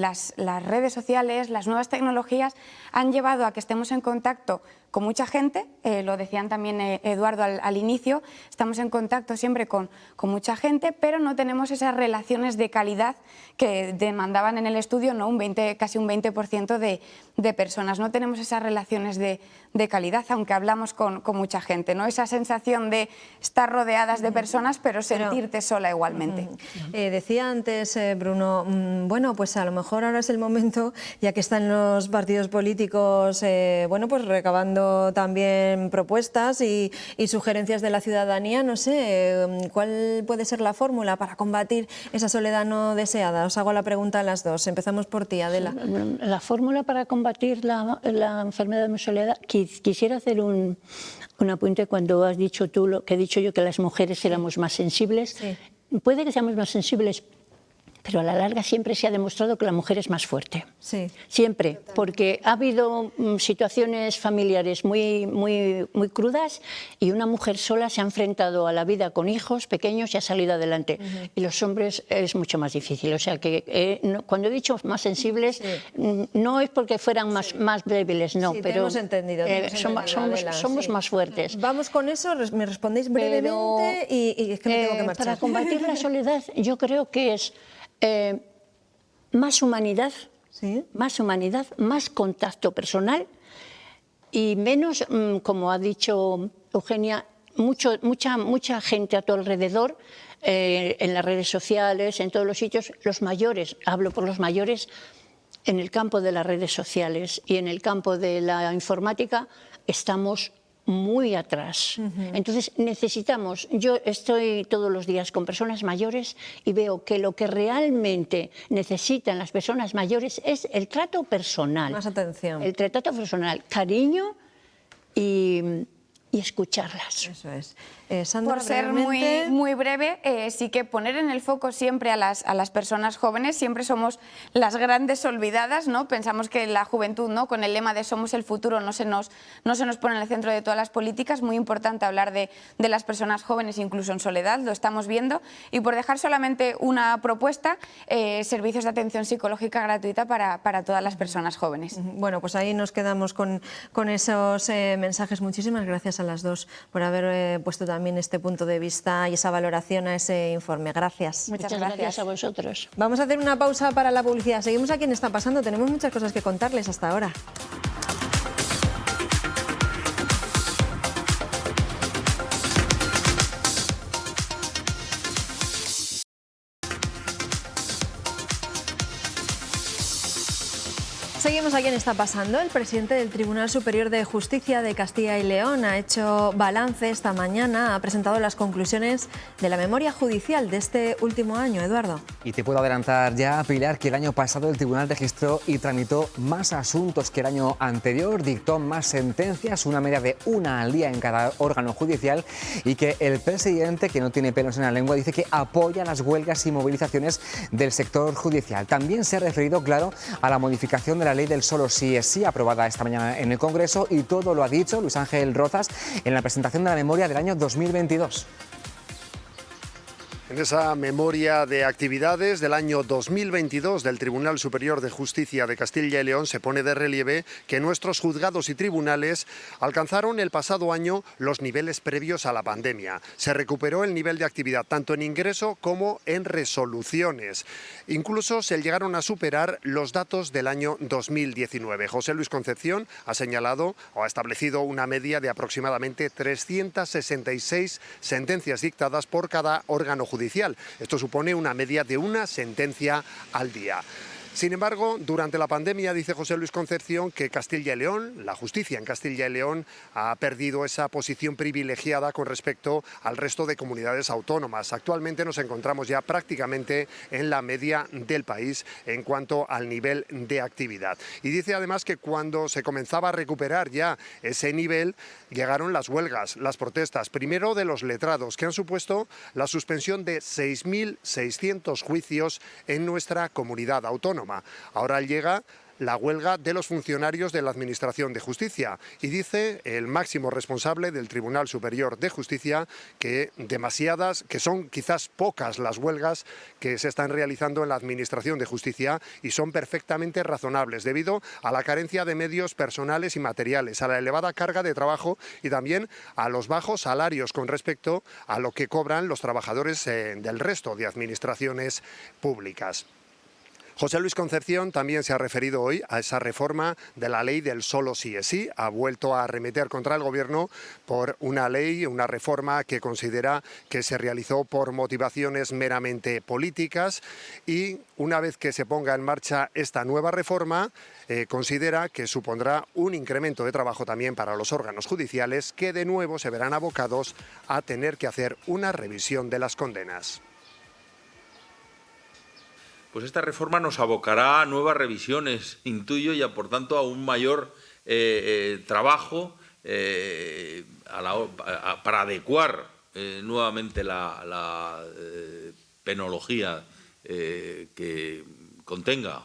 las redes sociales, las nuevas tecnologías han llevado a que estemos en contacto con mucha gente, lo decían también Eduardo al inicio, estamos en contacto siempre con mucha gente, pero no tenemos esas relaciones de calidad que demandaban en el estudio, ¿no? Casi un 20% de personas. No tenemos esas relaciones de calidad, aunque hablamos con mucha gente, ¿no? Esa sensación de estar rodeadas de personas, pero sentirte sola igualmente. Decía antes, Bruno, bueno, pues a lo mejor ahora es el momento, ya que están los partidos políticos, bueno, pues recabando escuchando también propuestas y sugerencias de la ciudadanía. No sé, ¿cuál puede ser la fórmula para combatir esa soledad no deseada? Os hago la pregunta a las dos. Empezamos por ti, Adela. La fórmula para combatir la enfermedad de soledad, quisiera hacer un apunte cuando has dicho tú lo que he dicho yo, que las mujeres éramos más sensibles. Sí. Puede que seamos más sensibles, pero a la larga siempre se ha demostrado que la mujer es más fuerte. Sí. Siempre, totalmente. Porque ha habido situaciones familiares muy crudas y una mujer sola se ha enfrentado a la vida con hijos pequeños y ha salido adelante. Y los hombres es mucho más difícil. O sea que cuando he dicho más sensibles, no es porque fueran más débiles, no, pero hemos entendido, somos más fuertes. Vamos con eso, me respondéis brevemente y es que me tengo que marchar. Para combatir la soledad yo creo que es más humanidad, más contacto personal y menos, como ha dicho Eugenia, mucha gente a tu alrededor, en las redes sociales, en todos los sitios. Los mayores, hablo por los mayores, en el campo de las redes sociales y en el campo de la informática estamos muy atrás. Entonces necesitamos, yo estoy todos los días con personas mayores y veo que lo que realmente necesitan las personas mayores es el trato personal. Más atención. El trato personal, cariño y escucharlas. Eso es. Sandra, por ser muy breve, sí que poner en el foco siempre a las personas jóvenes. Siempre somos las grandes olvidadas, ¿no? Pensamos que la juventud, ¿no?, con el lema de somos el futuro, no se nos pone en el centro de todas las políticas. Muy importante hablar de las personas jóvenes, incluso en soledad, lo estamos viendo. Y por dejar solamente una propuesta, servicios de atención psicológica gratuita para todas las personas jóvenes. Bueno, pues ahí nos quedamos con esos mensajes. Muchísimas gracias a las dos por haber puesto también este punto de vista y esa valoración a ese informe. Gracias. Muchas gracias a vosotros. Vamos a hacer una pausa para la publicidad. Seguimos aquí en Está Pasando. Tenemos muchas cosas que contarles hasta ahora. Seguimos aquí en Está Pasando. El presidente del Tribunal Superior de Justicia de Castilla y León ha hecho balance esta mañana, ha presentado las conclusiones de la memoria judicial de este último año. Eduardo. Y te puedo adelantar ya, Pilar, que el año pasado el tribunal registró y tramitó más asuntos que el año anterior, dictó más sentencias, una media de una al día en cada órgano judicial, y que el presidente, que no tiene pelos en la lengua, dice que apoya las huelgas y movilizaciones del sector judicial. También se ha referido, claro, a la modificación de la ley del solo sí es sí, aprobada esta mañana en el Congreso, y todo lo ha dicho Luis Ángel Rozas en la presentación de la memoria del año 2022. En esa memoria de actividades del año 2022 del Tribunal Superior de Justicia de Castilla y León se pone de relieve que nuestros juzgados y tribunales alcanzaron el pasado año los niveles previos a la pandemia. Se recuperó el nivel de actividad tanto en ingreso como en resoluciones. Incluso se llegaron a superar los datos del año 2019. José Luis Concepción ha señalado o ha establecido una media de aproximadamente 366 sentencias dictadas por cada órgano judicial. Esto supone una media de una sentencia al día. Sin embargo, durante la pandemia, dice José Luis Concepción, que Castilla y León, la justicia en Castilla y León, ha perdido esa posición privilegiada con respecto al resto de comunidades autónomas. Actualmente nos encontramos ya prácticamente en la media del país en cuanto al nivel de actividad. Y dice además que cuando se comenzaba a recuperar ya ese nivel, llegaron las huelgas, las protestas, primero de los letrados, que han supuesto la suspensión de 6.600 juicios en nuestra comunidad autónoma. Ahora llega la huelga de los funcionarios de la Administración de Justicia y dice el máximo responsable del Tribunal Superior de Justicia que son quizás pocas las huelgas que se están realizando en la Administración de Justicia y son perfectamente razonables debido a la carencia de medios personales y materiales, a la elevada carga de trabajo y también a los bajos salarios con respecto a lo que cobran los trabajadores del resto de administraciones públicas. José Luis Concepción también se ha referido hoy a esa reforma de la ley del solo sí es sí. Ha vuelto a arremeter contra el Gobierno por una ley, una reforma que considera que se realizó por motivaciones meramente políticas, y una vez que se ponga en marcha esta nueva reforma, considera que supondrá un incremento de trabajo también para los órganos judiciales, que de nuevo se verán abocados a tener que hacer una revisión de las condenas. Pues esta reforma nos abocará a nuevas revisiones, intuyo, y por tanto a un mayor trabajo para adecuar nuevamente la penología que contenga.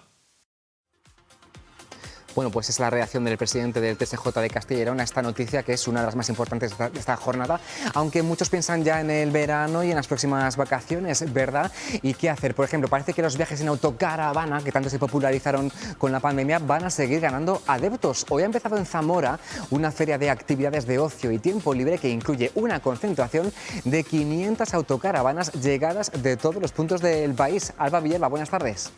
Bueno, pues es la reacción del presidente del TSJ de Castilla y León a esta noticia, que es una de las más importantes de esta jornada, aunque muchos piensan ya en el verano y en las próximas vacaciones, ¿verdad? ¿Y qué hacer? Por ejemplo, parece que los viajes en autocaravana, que tanto se popularizaron con la pandemia, van a seguir ganando adeptos. Hoy ha empezado en Zamora una feria de actividades de ocio y tiempo libre que incluye una concentración de 500 autocaravanas llegadas de todos los puntos del país. Alba Villalba, buenas tardes.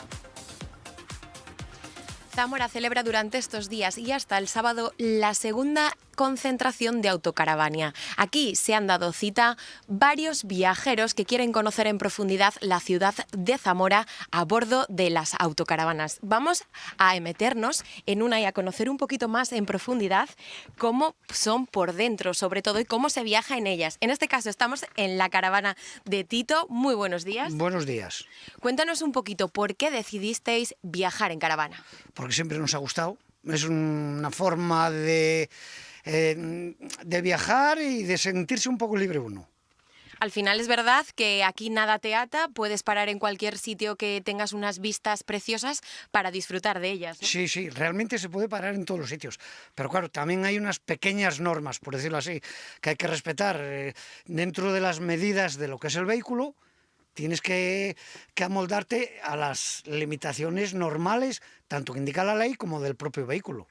Zamora celebra durante estos días y hasta el sábado la segunda concentración de autocaravana. Aquí se han dado cita varios viajeros que quieren conocer en profundidad la ciudad de Zamora a bordo de las autocaravanas. Vamos a meternos en una y a conocer un poquito más en profundidad cómo son por dentro, sobre todo, y cómo se viaja en ellas. En este caso estamos en la caravana de Tito. Muy buenos días. Buenos días. Cuéntanos un poquito, ¿por qué decidisteis viajar en caravana? Porque siempre nos ha gustado. Es una forma de viajar y de sentirse un poco libre uno. Al final es verdad que aquí nada te ata, puedes parar en cualquier sitio que tengas unas vistas preciosas para disfrutar de ellas, ¿no? Sí, sí, realmente se puede parar en todos los sitios, pero claro, también hay unas pequeñas normas, por decirlo así, que hay que respetar dentro de las medidas de lo que es el vehículo. Tienes que amoldarte a las limitaciones normales, tanto que indica la ley como del propio vehículo.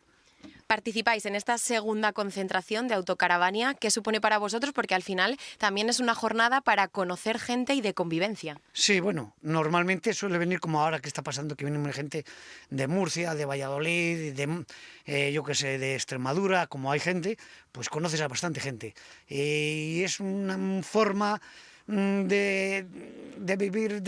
Participáis en esta segunda concentración de autocaravana. ¿Qué supone para vosotros? Porque al final también es una jornada para conocer gente y de convivencia. Sí, bueno, normalmente suele venir como ahora que está pasando, que viene gente de Murcia, de Valladolid, yo qué sé, de Extremadura. Como hay gente, pues conoces a bastante gente. Y es una forma de vivir,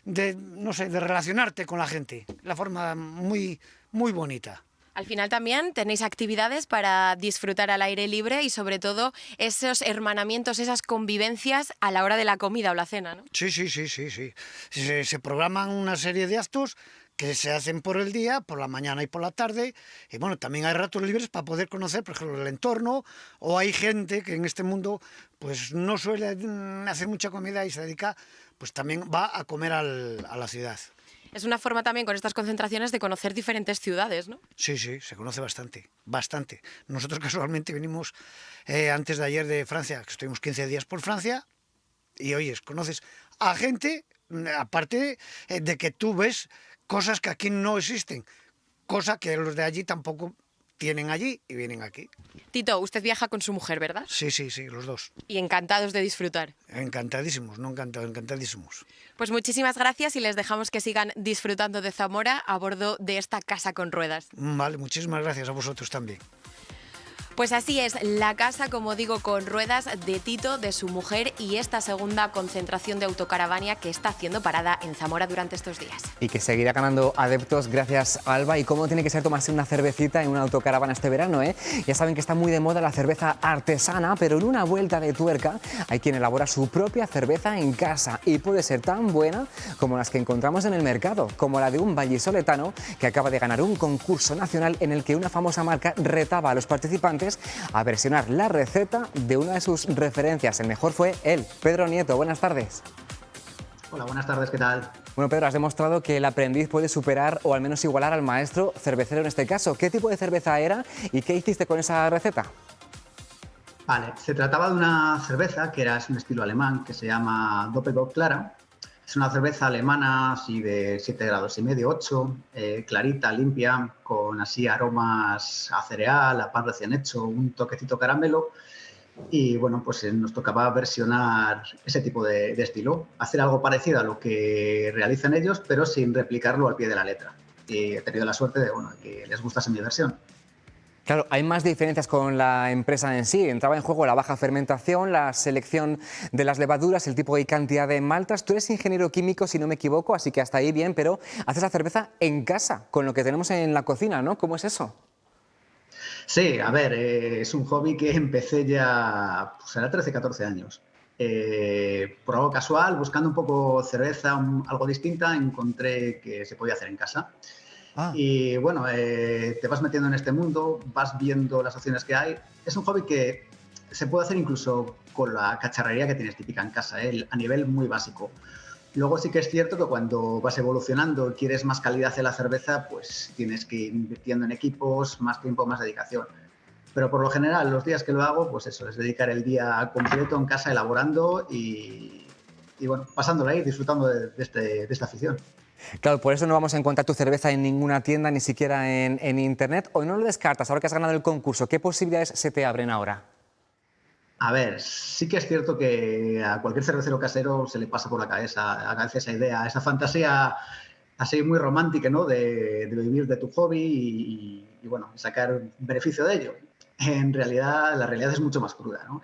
no sé, de relacionarte con la gente. La forma muy, muy bonita. Al final también tenéis actividades para disfrutar al aire libre y sobre todo esos hermanamientos, esas convivencias a la hora de la comida o la cena, ¿no? Sí. Se programan una serie de actos que se hacen por el día, por la mañana y por la tarde, y bueno, también hay ratos libres para poder conocer, por ejemplo, el entorno, o hay gente que en este mundo pues no suele hacer mucha comida y se dedica, pues también va a comer a la ciudad. Es una forma también con estas concentraciones de conocer diferentes ciudades, ¿no? Sí, se conoce bastante. Nosotros casualmente venimos antes de ayer de Francia, que estuvimos 15 días por Francia, y oyes, conoces a gente, aparte de que tú ves cosas que aquí no existen, cosa que los de allí tampoco tienen allí y vienen aquí. Tito, usted viaja con su mujer, ¿verdad? Sí, los dos. Y encantados de disfrutar. Encantadísimos, encantadísimos. Pues muchísimas gracias y les dejamos que sigan disfrutando de Zamora a bordo de esta casa con ruedas. Vale, muchísimas gracias a vosotros también. Pues así es, la casa, como digo, con ruedas de Tito, de su mujer, y esta segunda concentración de autocaravana que está haciendo parada en Zamora durante estos días. Y que seguirá ganando adeptos, gracias Alba. ¿Y cómo tiene que ser tomarse una cervecita en una autocaravana este verano, eh? Ya saben que está muy de moda la cerveza artesana, pero en una vuelta de tuerca hay quien elabora su propia cerveza en casa y puede ser tan buena como las que encontramos en el mercado, como la de un vallisoletano que acaba de ganar un concurso nacional en el que una famosa marca retaba a los participantes a versionar la receta de una de sus referencias. El mejor fue él, Pedro Nieto. Buenas tardes. Hola, buenas tardes, ¿qué tal? Bueno, Pedro, has demostrado que el aprendiz puede superar o al menos igualar al maestro cervecero en este caso. ¿Qué tipo de cerveza era y qué hiciste con esa receta? Vale, se trataba de una cerveza que es un estilo alemán que se llama Doppelbock Clara. Es una cerveza alemana así de 7 grados y medio, 8, clarita, limpia, con así aromas a cereal, a pan recién hecho, un toquecito caramelo. Y bueno, pues nos tocaba versionar ese tipo de estilo, hacer algo parecido a lo que realizan ellos, pero sin replicarlo al pie de la letra. Y he tenido la suerte de que les gustase mi versión. Claro, hay más diferencias con la empresa en sí. Entraba en juego la baja fermentación, la selección de las levaduras, el tipo y cantidad de maltas. Tú eres ingeniero químico, si no me equivoco, así que hasta ahí bien, pero haces la cerveza en casa, con lo que tenemos en la cocina, ¿no? ¿Cómo es eso? Sí, a ver, es un hobby que empecé ya, pues era 13, 14 años. Por algo casual, buscando un poco cerveza, algo distinta, encontré que se podía hacer en casa. Y bueno, te vas metiendo en este mundo, vas viendo las opciones que hay. Es un hobby que se puede hacer incluso con la cacharrería que tienes típica en casa, a nivel muy básico. Luego sí que es cierto que cuando vas evolucionando y quieres más calidad en la cerveza, pues tienes que ir invirtiendo en equipos, más tiempo, más dedicación. Pero por lo general, los días que lo hago, pues eso, es dedicar el día completo en casa elaborando y bueno, pasándola ahí, disfrutando de esta afición. Claro, por eso no vamos a encontrar tu cerveza en ninguna tienda, ni siquiera en internet. ¿O no lo descartas ahora que has ganado el concurso? ¿Qué posibilidades se te abren ahora? A ver, sí que es cierto que a cualquier cervecero casero se le pasa por la cabeza esa idea, esa fantasía así muy romántica, ¿no? De vivir de tu hobby y bueno, sacar beneficio de ello. En realidad, la realidad es mucho más cruda, ¿no?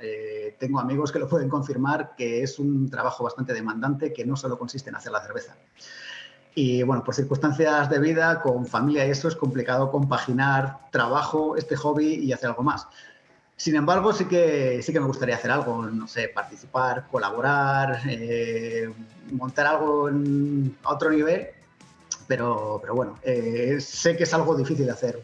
Tengo amigos que lo pueden confirmar, que es un trabajo bastante demandante que no solo consiste en hacer la cerveza. Y bueno, por circunstancias de vida, con familia y eso, es complicado compaginar trabajo, este hobby y hacer algo más. Sin embargo, sí que me gustaría hacer algo, no sé, participar, colaborar, montar algo a otro nivel, pero bueno, sé que es algo difícil de hacer.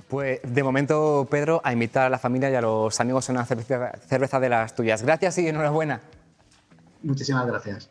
Pues de momento, Pedro, a invitar a la familia y a los amigos a una cerveza de las tuyas. Gracias y enhorabuena. Muchísimas gracias.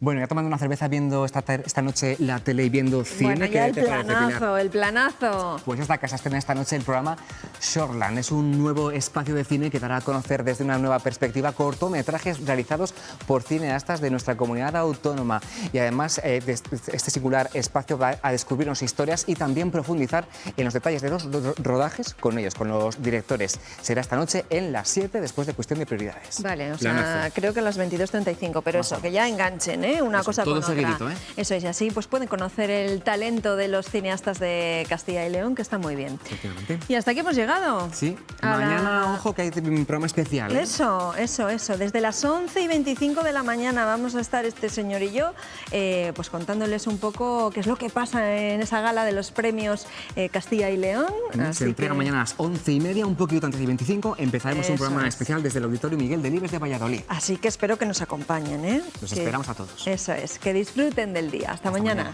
Bueno, ya tomando una cerveza, viendo esta noche la tele y viendo cine. Bueno, ya el planazo. Pues esta casa estrena esta noche el programa Shortland. Es un nuevo espacio de cine que dará a conocer desde una nueva perspectiva cortometrajes realizados por cineastas de nuestra comunidad autónoma. Y además, este singular espacio va a descubrirnos historias y también profundizar en los detalles de los rodajes con ellos, con los directores. Será esta noche en las 7, después de Cuestión de Prioridades. Vale, o sea, creo que a las 22:35, pero eso, que ya enganchen, una eso, cosa todo con seguidito, otra. Eso es, y así pues pueden conocer el talento de los cineastas de Castilla y León, que está muy bien. Y hasta aquí hemos llegado. Sí, mañana, ojo, que hay un programa especial. Eso. Desde las 11:25 de la mañana vamos a estar este señor y yo, pues contándoles un poco qué es lo que pasa en esa gala de los premios Castilla y León. Se entrega mañana a las 11:30, un poquito antes de 25. Empezaremos un programa especial desde el Auditorio Miguel Delibes de Valladolid. Así que espero que nos acompañen, Los esperamos a todos. Eso es, que disfruten del día. Hasta mañana.